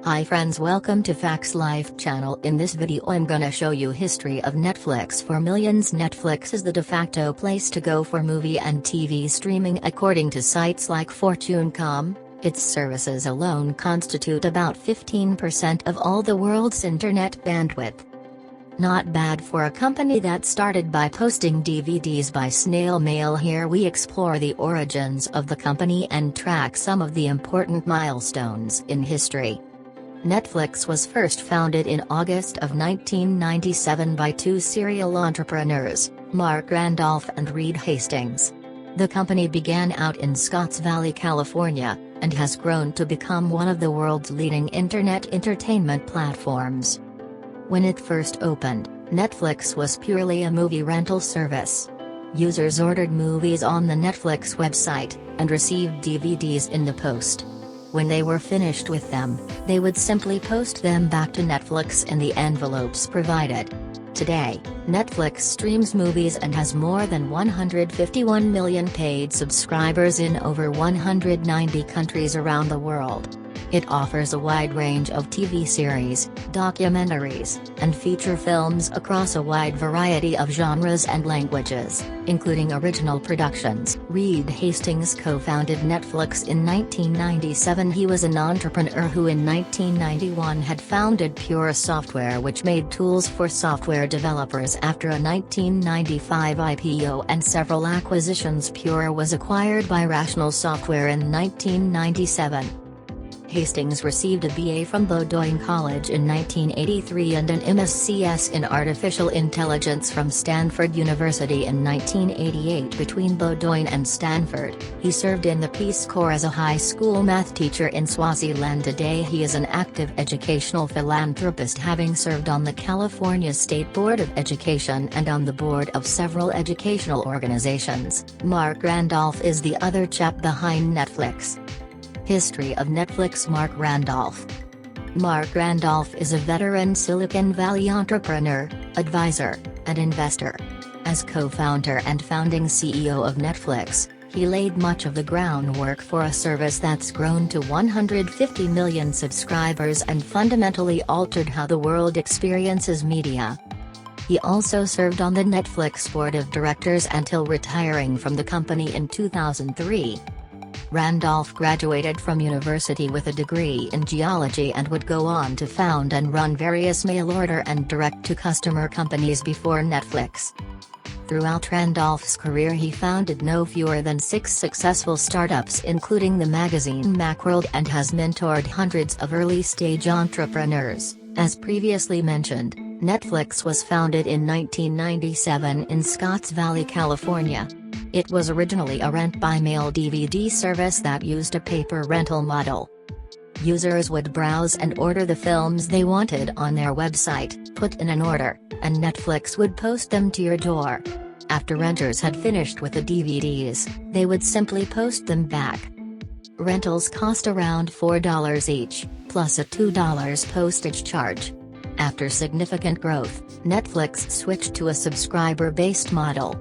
Hi friends, welcome to Facts Life channel. In this video I'm gonna show you history of Netflix for millions. Netflix is the de facto place to go for movie and TV streaming according to sites like Fortune.com. Its services alone constitute about 15% of all the world's internet bandwidth. Not bad for a company that started by posting DVDs by snail mail. Here we explore the origins of the company and track some of the important milestones in history. Netflix was first founded in August of 1997 by two serial entrepreneurs, Mark Randolph and Reed Hastings. The company began out in Scotts Valley, California, and has grown to become one of the world's leading internet entertainment platforms. When it first opened, Netflix was purely a movie rental service. Users ordered movies on the Netflix website, and received DVDs in the post. When they were finished with them, they would simply post them back to Netflix in the envelopes provided. Today, Netflix streams movies and has more than 151 million paid subscribers in over 190 countries around the world. It offers a wide range of TV series, documentaries, and feature films across a wide variety of genres and languages, including original productions. Reed Hastings co-founded Netflix in 1997. He was an entrepreneur who in 1991 had founded Pure Software, which made tools for software developers. After a 1995 IPO and several acquisitions, Pure was acquired by Rational Software in 1997. Hastings received a BA from Bowdoin College in 1983 and an MScs in Artificial Intelligence from Stanford University in 1988. Between Bowdoin and Stanford, he served in the Peace Corps as a high school math teacher in Swaziland. Today he is an active educational philanthropist, having served on the California State Board of Education and on the board of several educational organizations. Mark Randolph is the other chap behind Netflix. History of Netflix. Mark Randolph. Mark Randolph is a veteran Silicon Valley entrepreneur, advisor, and investor. As co-founder and founding CEO of Netflix, he laid much of the groundwork for a service that's grown to 150 million subscribers and fundamentally altered how the world experiences media. He also served on the Netflix board of directors until retiring from the company in 2003. Randolph graduated from university with a degree in geology and would go on to found and run various mail-order and direct-to-customer companies before Netflix. Throughout Randolph's career he founded no fewer than 6 successful startups, including the magazine Macworld, and has mentored hundreds of early-stage entrepreneurs. As previously mentioned, Netflix was founded in 1997 in Scotts Valley, California. It was originally a rent-by-mail DVD service that used a paper rental model. Users would browse and order the films they wanted on their website, put in an order, and Netflix would post them to your door. After renters had finished with the DVDs, they would simply post them back. Rentals cost around $4 each, plus a $2 postage charge. After significant growth, Netflix switched to a subscriber-based model.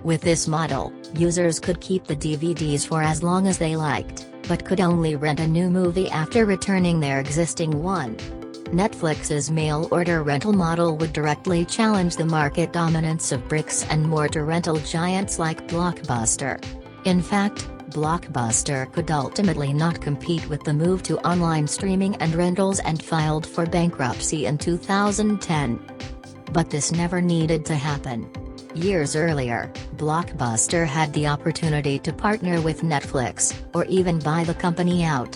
With this model, users could keep the DVDs for as long as they liked, but could only rent a new movie after returning their existing one. Netflix's mail-order rental model would directly challenge the market dominance of bricks-and-mortar rental giants like Blockbuster. In fact, Blockbuster could ultimately not compete with the move to online streaming and rentals and filed for bankruptcy in 2010. But this never needed to happen. Years earlier, Blockbuster had the opportunity to partner with Netflix, or even buy the company out.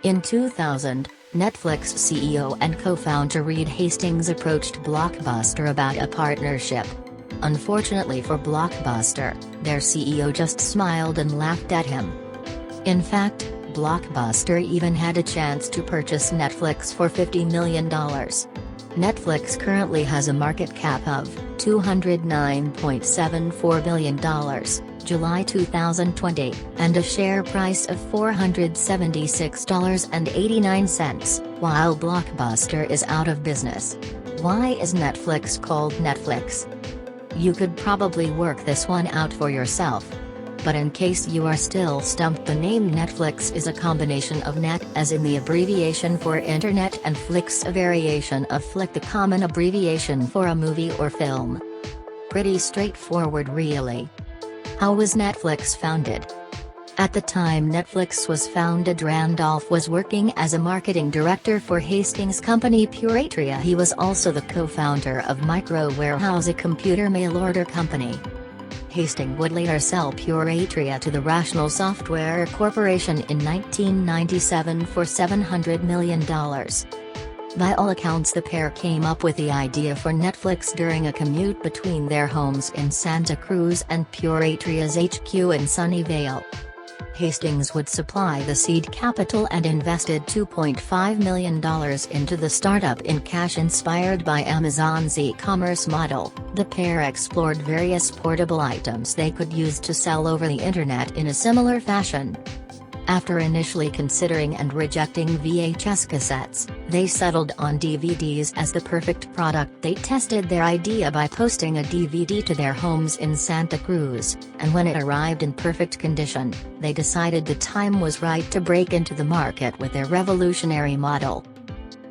In 2000, Netflix CEO and co-founder Reed Hastings approached Blockbuster about a partnership. Unfortunately for Blockbuster, their CEO just smiled and laughed at him. In fact, Blockbuster even had a chance to purchase Netflix for $50 million. Netflix currently has a market cap of $209.74 billion, July 2020, and a share price of $476.89, while Blockbuster is out of business. Why is Netflix called Netflix? You could probably work this one out for yourself. But in case you are still stumped, the name Netflix is a combination of net as in the abbreviation for internet and flix, a variation of flick, the common abbreviation for a movie or film. Pretty straightforward really. How was Netflix founded? At the time Netflix was founded, Randolph was working as a marketing director for Hastings' company Puratria. He was also the co-founder of Micro Warehouse, a computer mail-order company. Hastings would later sell Puratria to the Rational Software Corporation in 1997 for $700 million. By all accounts, the pair came up with the idea for Netflix during a commute between their homes in Santa Cruz and Puratria's HQ in Sunnyvale. Hastings would supply the seed capital and invested $2.5 million into the startup in cash. Inspired by Amazon's e-commerce model, the pair explored various portable items they could use to sell over the internet in a similar fashion. After initially considering and rejecting VHS cassettes, they settled on DVDs as the perfect product. They tested their idea by posting a DVD to their homes in Santa Cruz, and when it arrived in perfect condition, they decided the time was right to break into the market with their revolutionary model.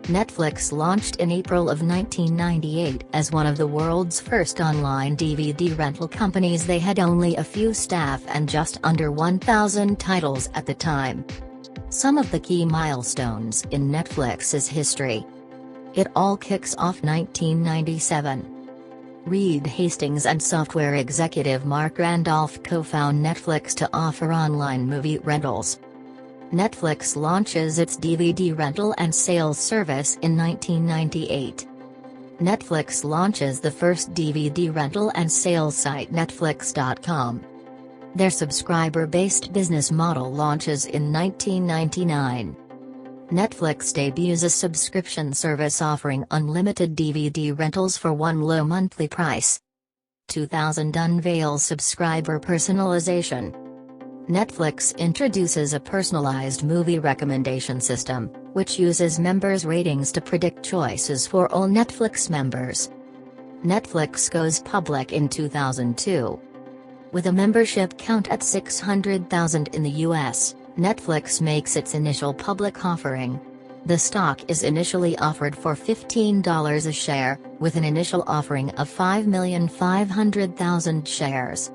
Netflix launched in April of 1998 as one of the world's first online DVD rental companies. They had only a few staff and just under 1,000 titles at the time. Some of the key milestones in Netflix's history. It all kicks off 1997. Reed Hastings and software executive Mark Randolph co-found Netflix to offer online movie rentals. Netflix launches its DVD rental and sales service in 1998. Netflix launches the first DVD rental and sales site, Netflix.com. Their subscriber-based business model launches in 1999. Netflix debuts a subscription service offering unlimited DVD rentals for one low monthly price. 2000 unveils subscriber personalization. Netflix introduces a personalized movie recommendation system, which uses members' ratings to predict choices for all Netflix members. Netflix goes public in 2002. With a membership count at 600,000 in the US, Netflix makes its initial public offering. The stock is initially offered for $15 a share, with an initial offering of 5,500,000 shares.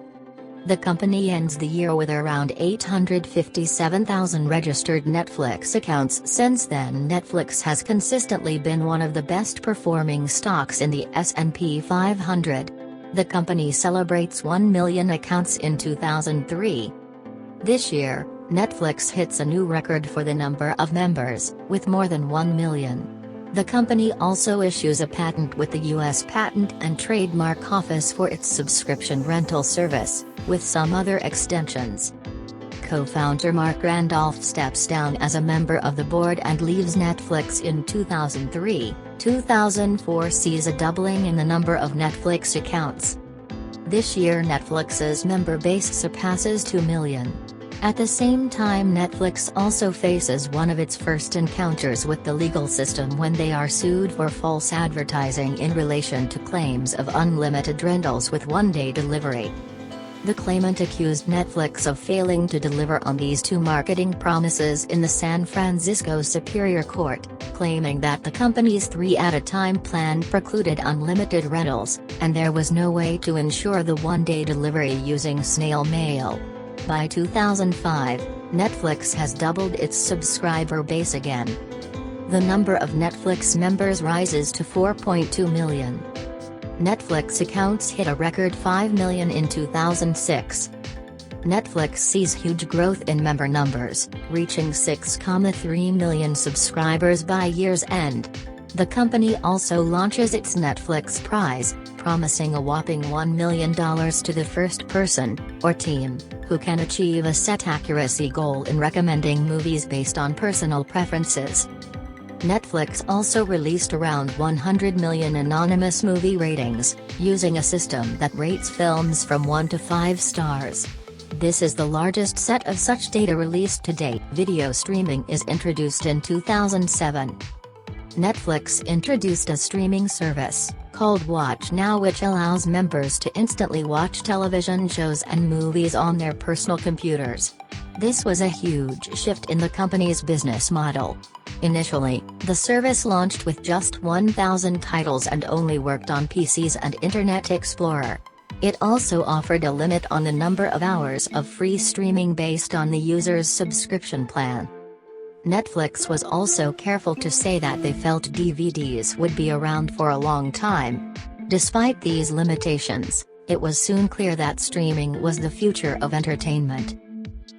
The company ends the year with around 857,000 registered Netflix accounts. Since then, Netflix has consistently been one of the best performing stocks in the S&P 500. The company celebrates 1 million accounts in 2003. This year, Netflix hits a new record for the number of members, with more than 1 million. The company also issues a patent with the U.S. Patent and Trademark Office for its subscription rental service, with some other extensions. Co-founder Mark Randolph steps down as a member of the board and leaves Netflix in 2003. 2004 sees a doubling in the number of Netflix accounts. This year Netflix's member base surpasses 2 million. At the same time, Netflix also faces one of its first encounters with the legal system when they are sued for false advertising in relation to claims of unlimited rentals with one-day delivery. The claimant accused Netflix of failing to deliver on these two marketing promises in the San Francisco Superior Court, claiming that the company's 3-at-a-time plan precluded unlimited rentals, and there was no way to ensure the one-day delivery using snail mail. By 2005, Netflix has doubled its subscriber base again. The number of Netflix members rises to 4.2 million. Netflix accounts hit a record 5 million in 2006. Netflix sees huge growth in member numbers, reaching 6.3 million subscribers by year's end. The company also launches its Netflix Prize, promising a whopping $1 million to the first person, or team, who can achieve a set accuracy goal in recommending movies based on personal preferences. Netflix also released around 100 million anonymous movie ratings, using a system that rates films from 1 to 5 stars. This is the largest set of such data released to date. Video streaming is introduced in 2007. Netflix introduced a streaming service, called Watch Now, which allows members to instantly watch television shows and movies on their personal computers. This was a huge shift in the company's business model. Initially, the service launched with just 1,000 titles and only worked on PCs and Internet Explorer. It also offered a limit on the number of hours of free streaming based on the user's subscription plan. Netflix was also careful to say that they felt DVDs would be around for a long time. Despite these limitations, it was soon clear that streaming was the future of entertainment.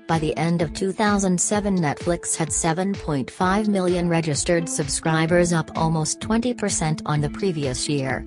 By the end of 2007, Netflix had 7.5 million registered subscribers, up almost 20% on the previous year.